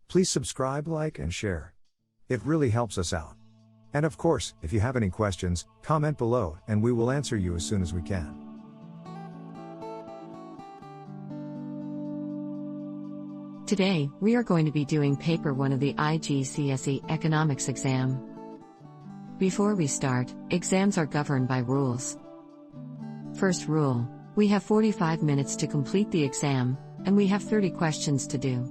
Please subscribe, like, and share. It really helps us out. And of course, if you have any questions, comment below, and we will answer you as soon as we can. Today, we are going to be doing paper 1 of the IGCSE Economics exam. Before we start, exams are governed by rules. First rule, we have 45 minutes to complete the exam, and we have 30 questions to do.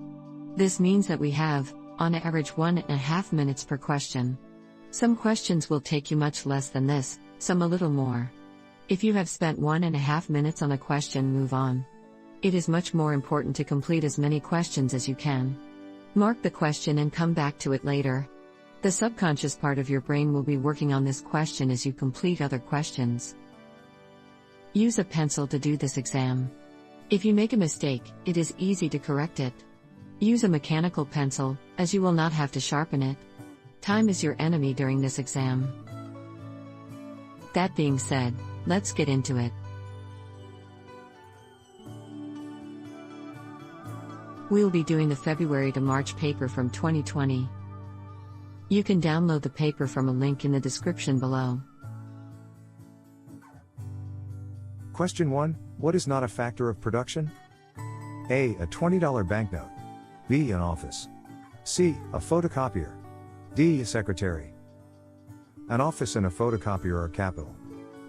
This means that we have, on average, 1.5 minutes per question. Some questions will take you much less than this, some a little more. If you have spent 1.5 minutes on a question, move on. It is much more important to complete as many questions as you can. Mark the question and come back to it later. The subconscious part of your brain will be working on this question as you complete other questions. Use a pencil to do this exam. If you make a mistake, it is easy to correct it. Use a mechanical pencil, as you will not have to sharpen it. Time is your enemy during this exam. That being said, let's get into it. We'll be doing the February to March paper from 2020. You can download the paper from a link in the description below. Question 1. What is not a factor of production? A. A $20 banknote. B. An office. C. A photocopier. D. A secretary. An office and a photocopier are capital.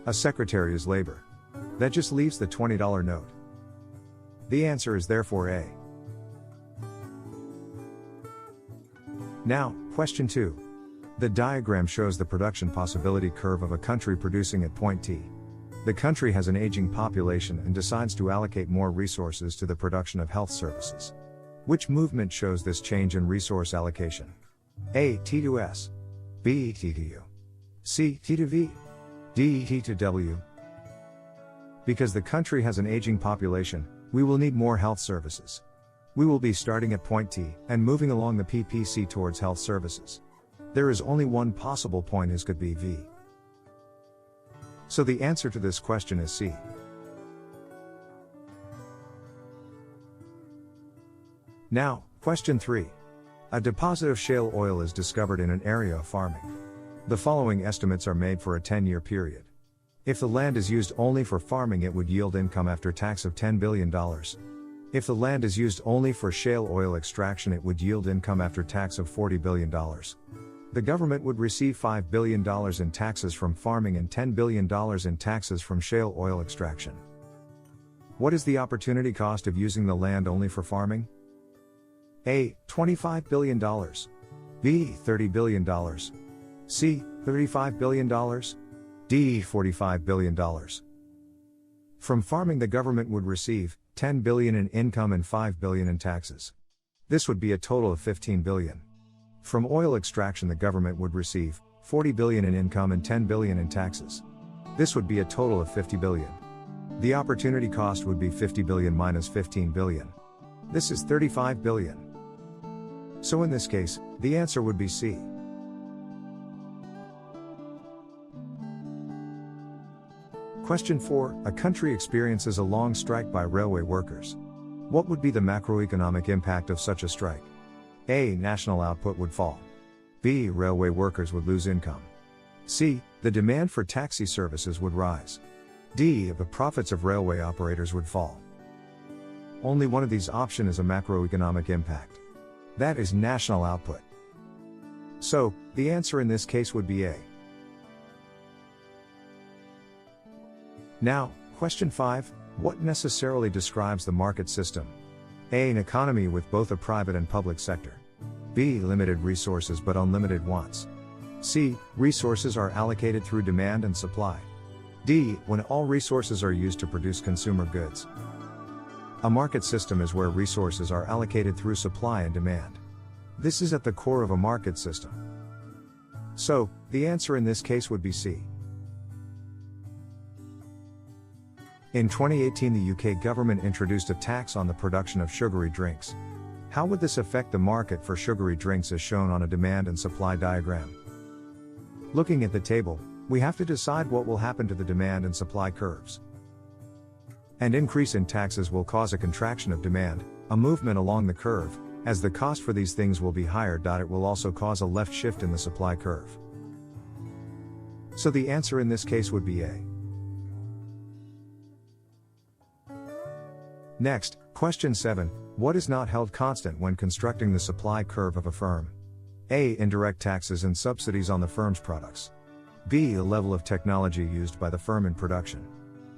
A secretary is labor. That just leaves the $20 note. The answer is therefore A. Now, question 2. The diagram shows the production possibility curve of a country producing at point T. The country has an aging population and decides to allocate more resources to the production of health services. Which movement shows this change in resource allocation? A. T to S. B. T to U. C. T to V. D. T to W. Because the country has an aging population, we will need more health services. We will be starting at point T and moving along the PPC towards health services. There is only one possible point, as could be V. So the answer to this question is C. Now, question 3. A deposit of shale oil is discovered in an area of farming. The following estimates are made for a 10-year period. If the land is used only for farming, it would yield income after tax of $10 billion. If the land is used only for shale oil extraction, it would yield income after tax of $40 billion. The government would receive $5 billion in taxes from farming and $10 billion in taxes from shale oil extraction. What is the opportunity cost of using the land only for farming? A. $25 billion. B. $30 billion. C. $35 billion. D. $45 billion. From farming, the government would receive $10 billion in income and $5 billion in taxes. This would be a total of $15 billion. From oil extraction, the government would receive $40 billion in income and $10 billion in taxes. This would be a total of $50 billion. The opportunity cost would be $50 billion minus $15 billion. This is $35 billion. So in this case, the answer would be C. Question 4. A country experiences a long strike by railway workers. What would be the macroeconomic impact of such a strike? A. National output would fall. B. Railway workers would lose income. C. The demand for taxi services would rise. D. The profits of railway operators would fall. Only one of these options is a macroeconomic impact. That is national output. So, the answer in this case would be A. Now, question 5. What necessarily describes the market system? A. An economy with both a private and public sector. B. Limited resources but unlimited wants. C. Resources are allocated through demand and supply. D. When all resources are used to produce consumer goods. A market system is where resources are allocated through supply and demand. This is at the core of a market system. So, the answer in this case would be C. In 2018, the UK government introduced a tax on the production of sugary drinks. How would this affect the market for sugary drinks as shown on a demand and supply diagram? Looking at the table, we have to decide what will happen to the demand and supply curves. An increase in taxes will cause a contraction of demand, a movement along the curve, as the cost for these things will be higher. It will also cause a left shift in the supply curve. So the answer in this case would be A. Next, question 7. What is not held constant when constructing the supply curve of a firm? A. Indirect taxes and subsidies on the firm's products. B. The level of technology used by the firm in production.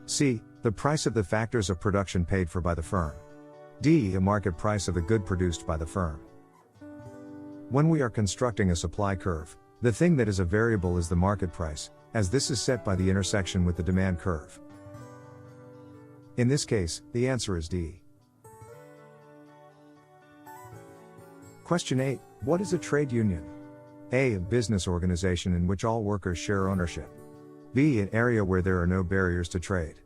C. The price of the factors of production paid for by the firm. D. The market price of the good produced by the firm. When we are constructing a supply curve, the thing that is a variable is the market price, as this is set by the intersection with the demand curve. In this case, the answer is D. Question 8. What is a trade union? A. A business organization in which all workers share ownership. B. An area where there are no barriers to trade.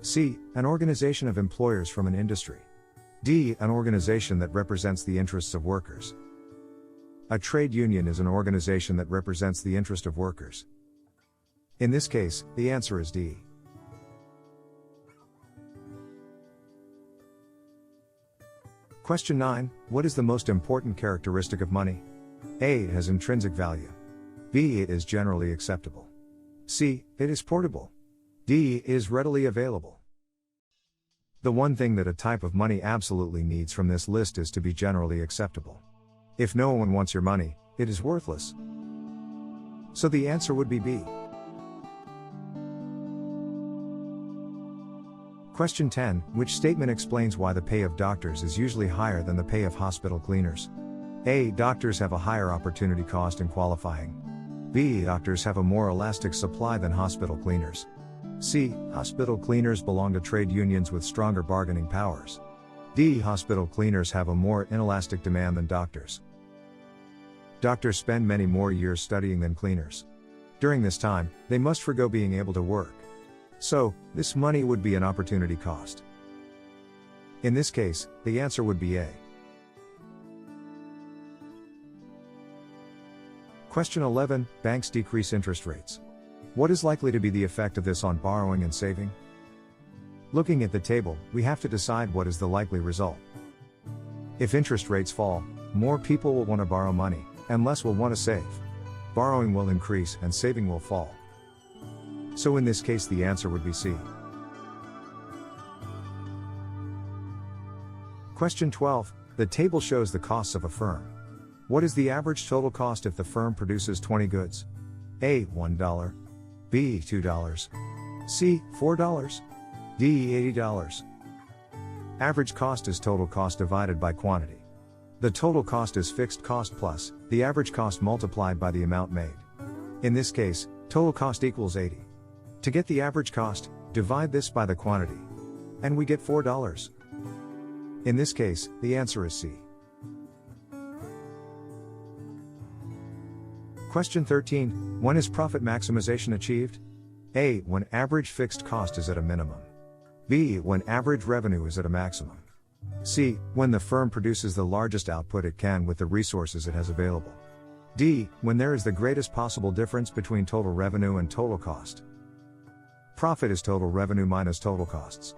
C. An organization of employers from an industry. D. An organization that represents the interests of workers. A trade union is an organization that represents the interest of workers. In this case, the answer is D. Question 9. What is the most important characteristic of money? A. It has intrinsic value. B. It is generally acceptable. C. It is portable. D. It is readily available. The one thing that a type of money absolutely needs from this list is to be generally acceptable. If no one wants your money, it is worthless. So the answer would be B. Question 10. Which statement explains why the pay of doctors is usually higher than the pay of hospital cleaners? A. Doctors have a higher opportunity cost in qualifying. B. Doctors have a more elastic supply than hospital cleaners. C. Hospital cleaners belong to trade unions with stronger bargaining powers. D. Hospital cleaners have a more inelastic demand than doctors. Doctors spend many more years studying than cleaners. During this time, they must forgo being able to work. So, this money would be an opportunity cost. In this case, the answer would be A. Question 11. Banks decrease interest rates. What is likely to be the effect of this on borrowing and saving? Looking at the table, we have to decide what is the likely result. If interest rates fall, more people will want to borrow money, and less will want to save. Borrowing will increase and saving will fall. So in this case the answer would be C. Question 12. The table shows the costs of a firm. What is the average total cost if the firm produces 20 goods? A. $1. B. $2. C. $4. D. $80. Average cost is total cost divided by quantity. The total cost is fixed cost plus the average cost multiplied by the amount made. In this case, total cost equals 80. To get the average cost, divide this by the quantity. And we get $4. In this case, the answer is C. Question 13. When is profit maximization achieved? A. When average fixed cost is at a minimum. B. When average revenue is at a maximum. C. When the firm produces the largest output it can with the resources it has available. D. When there is the greatest possible difference between total revenue and total cost. Profit is total revenue minus total costs.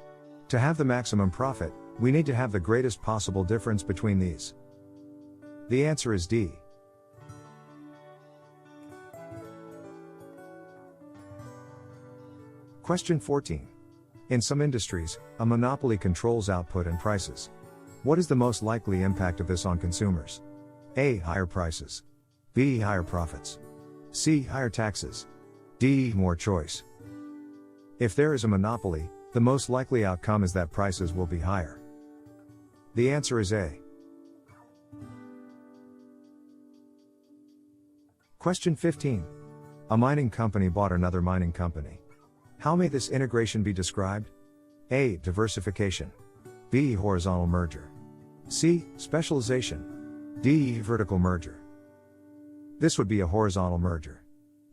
To have the maximum profit, we need to have the greatest possible difference between these. The answer is D. Question 14. In some industries, a monopoly controls output and prices. What is the most likely impact of this on consumers? A. Higher prices. B. Higher profits. C. Higher taxes. D. More choice. If there is a monopoly, the most likely outcome is that prices will be higher. The answer is A. Question 15. A mining company bought another mining company. How may this integration be described? A. Diversification. B. Horizontal merger. C. Specialization. D. Vertical merger. This would be a horizontal merger.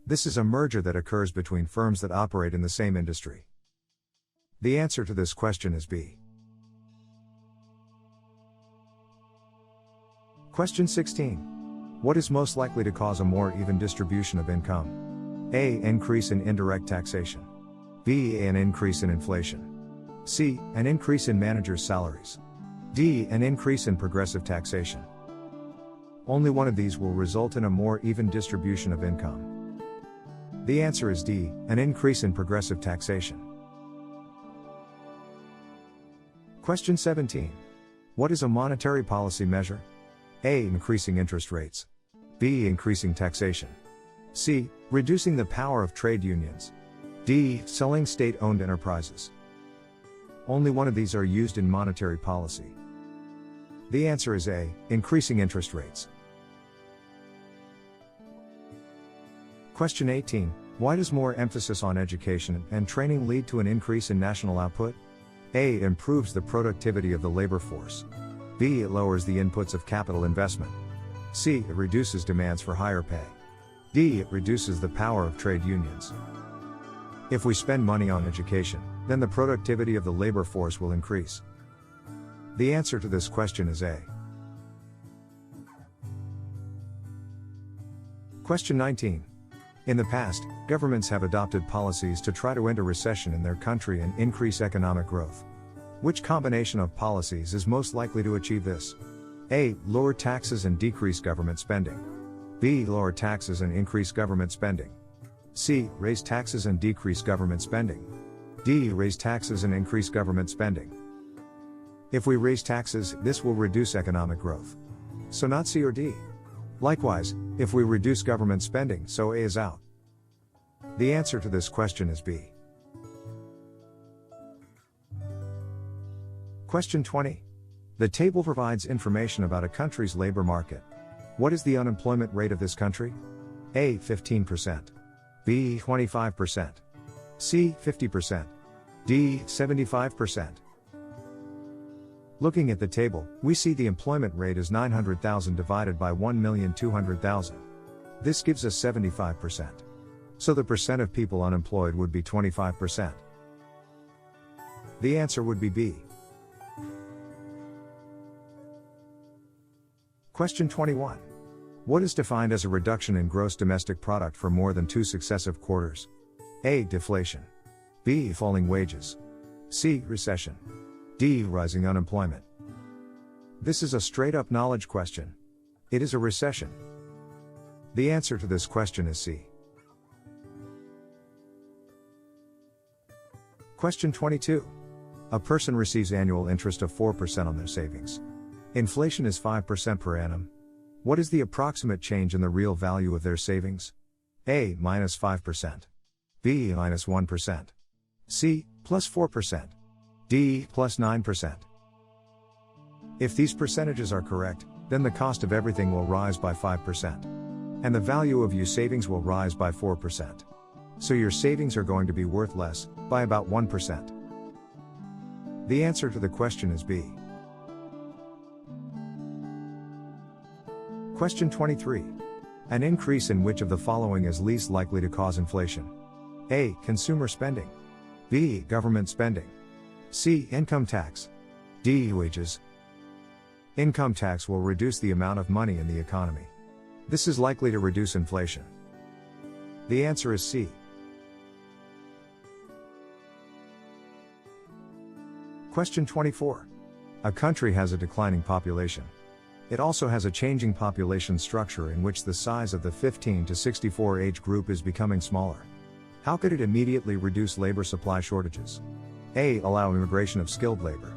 This is a merger that occurs between firms that operate in the same industry. The answer to this question is B. Question 16. What is most likely to cause a more even distribution of income? A. Increase in indirect taxation. B. An increase in inflation. C. An increase in managers' salaries. D. An increase in progressive taxation. Only one of these will result in a more even distribution of income. The answer is D. An increase in progressive taxation. Question 17. What is a monetary policy measure? A. Increasing interest rates. B. Increasing taxation. C. Reducing the power of trade unions. D. Selling state-owned enterprises. Only one of these are used in monetary policy. The answer is A. Increasing interest rates. Question 18. Why does more emphasis on education and training lead to an increase in national output? A. It improves the productivity of the labor force. B. It lowers the inputs of capital investment. C. It reduces demands for higher pay. D. It reduces the power of trade unions. If we spend money on education, then the productivity of the labor force will increase. The answer to this question is A. Question 19. In the past, governments have adopted policies to try to end a recession in their country and increase economic growth. Which combination of policies is most likely to achieve this? A. Lower taxes and decrease government spending. B. Lower taxes and increase government spending. C. Raise taxes and decrease government spending. D. Raise taxes and increase government spending. If we raise taxes, this will reduce economic growth. So not C or D. Likewise, if we reduce government spending, so A is out. The answer to this question is B. Question 20. The table provides information about a country's labor market. What is the unemployment rate of this country? A. 15%. B. 25%. C. 50%. D. 75%. Looking at the table, we see the employment rate is 900,000 divided by 1,200,000. This gives us 75%. So the percent of people unemployed would be 25%. The answer would be B. Question 21. What is defined as a reduction in gross domestic product for more than 2 successive quarters? A. Deflation. B. Falling wages. C. Recession. D. Rising unemployment. This is a straight-up knowledge question. It is a recession. The answer to this question is C. Question 22. A person receives annual interest of 4% on their savings. Inflation is 5% per annum. What is the approximate change in the real value of their savings? A. Minus 5%. B. Minus 1%. C. Plus 4%. D. Plus 9%. If these percentages are correct, then the cost of everything will rise by 5%. And the value of your savings will rise by 4%. So your savings are going to be worth less, by about 1%. The answer to the question is B. Question 23. An increase in which of the following is least likely to cause inflation? A. Consumer spending. B. Government spending. C. Income tax. D. Wages. Income tax will reduce the amount of money in the economy. This is likely to reduce inflation. The answer is C. Question 24. A country has a declining population. It also has a changing population structure in which the size of the 15 to 64 age group is becoming smaller. How could it immediately reduce labor supply shortages? A. Allow immigration of skilled labor.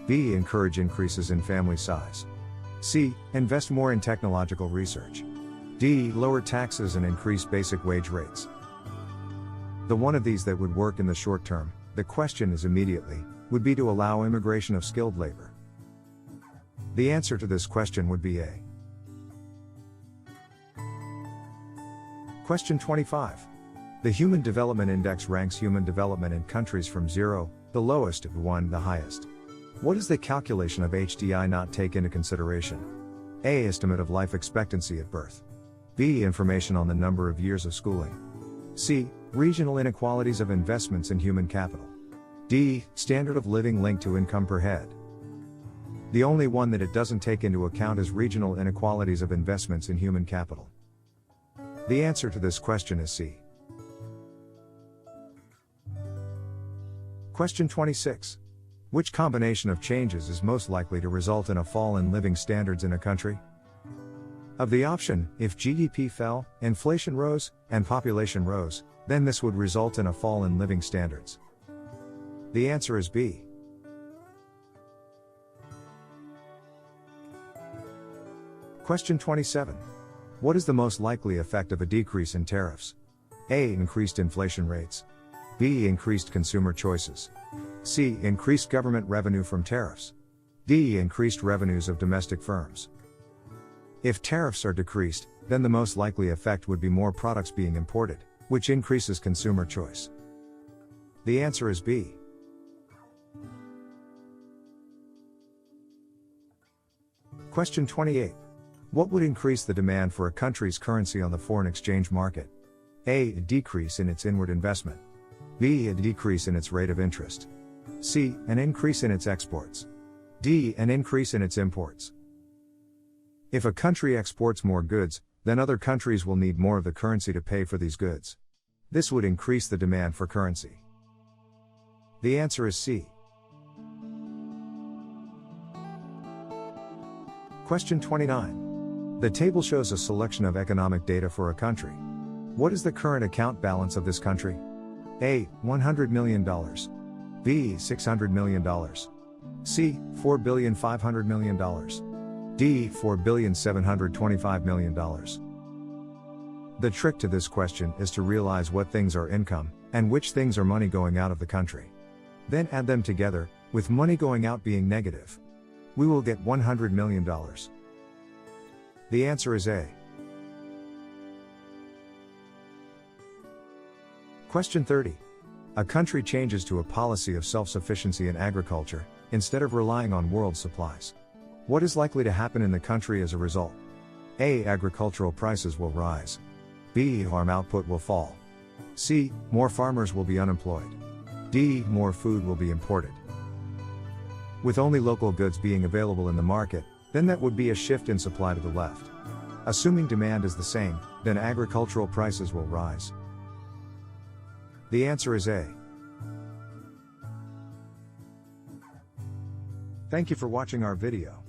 B. Encourage increases in family size. C. Invest more in technological research. D. Lower taxes and increase basic wage rates. The one of these that would work in the short term, the question is immediately, would be to allow immigration of skilled labor. The answer to this question would be A. Question 25. The Human Development Index ranks human development in countries from 0, the lowest, to 1, the highest. What does the calculation of Hthe not take into consideration? A. Estimate of life expectancy at birth. B. Information on the number of years of schooling. C. Regional inequalities of investments in human capital. D. Standard of living linked to income per head. The only one that it doesn't take into account is regional inequalities of investments in human capital. The answer to this question is C. Question 26. Which combination of changes is most likely to result in a fall in living standards in a country? Of the option, if GDP fell, inflation rose, and population rose, then this would result in a fall in living standards. The answer is B. Question 27. What is the most likely effect of a decrease in tariffs? A. Increased inflation rates. B. Increased consumer choices. C. Increased government revenue from tariffs. D. Increased revenues of domestic firms. If tariffs are decreased, then the most likely effect would be more products being imported, which increases consumer choice. The answer is B. Question 28. What would increase the demand for a country's currency on the foreign exchange market? A. A decrease in its inward investment. B. A decrease in its rate of interest. C. An increase in its exports. D. An increase in its imports. If a country exports more goods, then other countries will need more of the currency to pay for these goods. This would increase the demand for currency. The answer is C. Question 29. The table shows a selection of economic data for a country. What is the current account balance of this country? A. $100 million. B. $600 million. C. $4,500 million. D. $4,725 million. The trick to this question is to realize what things are income, and which things are money going out of the country. Then add them together, with money going out being negative. We will get $100 million. The answer is A. Question 30. A country changes to a policy of self-sufficiency in agriculture, instead of relying on world supplies. What is likely to happen in the country as a result? A. Agricultural prices will rise. B. Farm output will fall. C. More farmers will be unemployed. D. More food will be imported. With only local goods being available in the market, then that would be a shift in supply to the left. Assuming demand is the same, then agricultural prices will rise. The answer is A. Thank you for watching our video.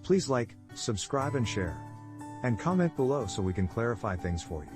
Please like, subscribe and share. And comment below so we can clarify things for you.